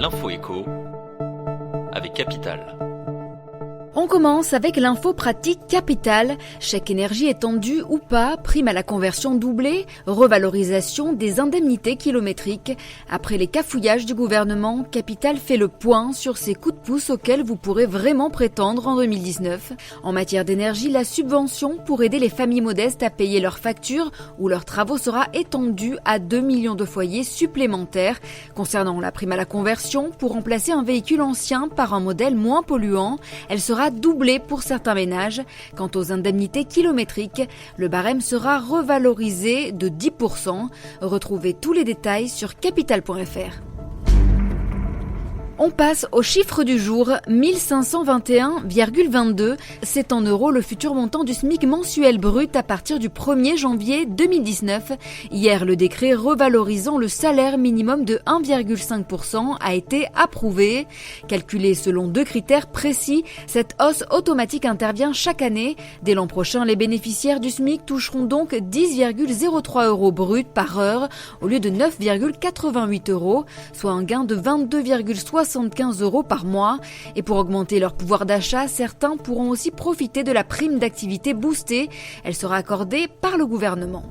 L'info éco avec Capital. On commence avec l'info pratique Capital. Chèque énergie étendu ou pas, prime à la conversion doublée, revalorisation des indemnités kilométriques. Après les cafouillages du gouvernement, Capital fait le point sur ces coups de pouce auxquels vous pourrez vraiment prétendre en 2019. En matière d'énergie, la subvention pour aider les familles modestes à payer leurs factures ou leurs travaux sera étendue à 2 millions de foyers supplémentaires. Concernant la prime à la conversion, pour remplacer un véhicule ancien par un modèle moins polluant, elle sera doublé pour certains ménages. Quant aux indemnités kilométriques, le barème sera revalorisé de 10%. Retrouvez tous les détails sur capital.fr. On passe au chiffre du jour, 1521,22. C'est en euros le futur montant du SMIC mensuel brut à partir du 1er janvier 2019. Hier, le décret revalorisant le salaire minimum de 1,5% a été approuvé. Calculé selon 2 critères précis, cette hausse automatique intervient chaque année. Dès l'an prochain, les bénéficiaires du SMIC toucheront donc 10,03 euros brut par heure au lieu de 9,88 euros, soit un gain de 22,75 euros par mois. Et pour augmenter leur pouvoir d'achat, certains pourront aussi profiter de la prime d'activité boostée. Elle sera accordée par le gouvernement.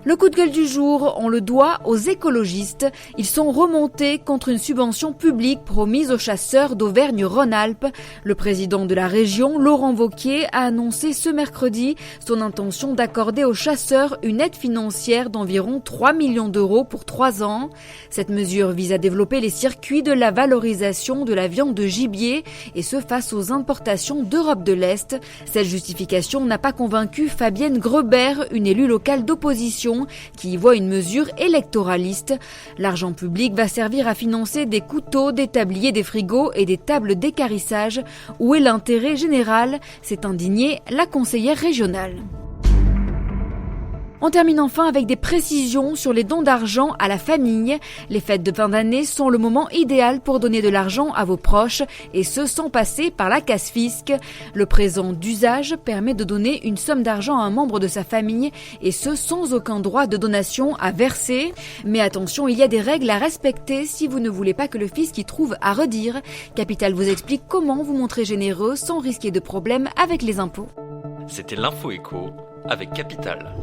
Le coup de gueule du jour, on le doit aux écologistes. Ils sont remontés contre une subvention publique promise aux chasseurs d'Auvergne-Rhône-Alpes. Le président de la région, Laurent Wauquiez, a annoncé ce mercredi son intention d'accorder aux chasseurs une aide financière d'environ 3 millions d'euros pour 3 ans. Cette mesure vise à développer les circuits de la valorisation de la viande de gibier, et ce face aux importations d'Europe de l'Est. Cette justification n'a pas convaincu Fabienne Grebert, une élue locale d'opposition, qui y voit une mesure électoraliste. L'argent public va servir à financer des couteaux, des tabliers, des frigos et des tables d'équarrissage. Où est l'intérêt général ? S'est indignée la conseillère régionale. On termine enfin avec des précisions sur les dons d'argent à la famille. Les fêtes de fin d'année sont le moment idéal pour donner de l'argent à vos proches, et ce sans passer par la casse-fisc. Le présent d'usage permet de donner une somme d'argent à un membre de sa famille, et ce sans aucun droit de donation à verser. Mais attention, il y a des règles à respecter si vous ne voulez pas que le fisc y trouve à redire. Capital vous explique comment vous montrer généreux sans risquer de problèmes avec les impôts. C'était l'info éco avec Capital.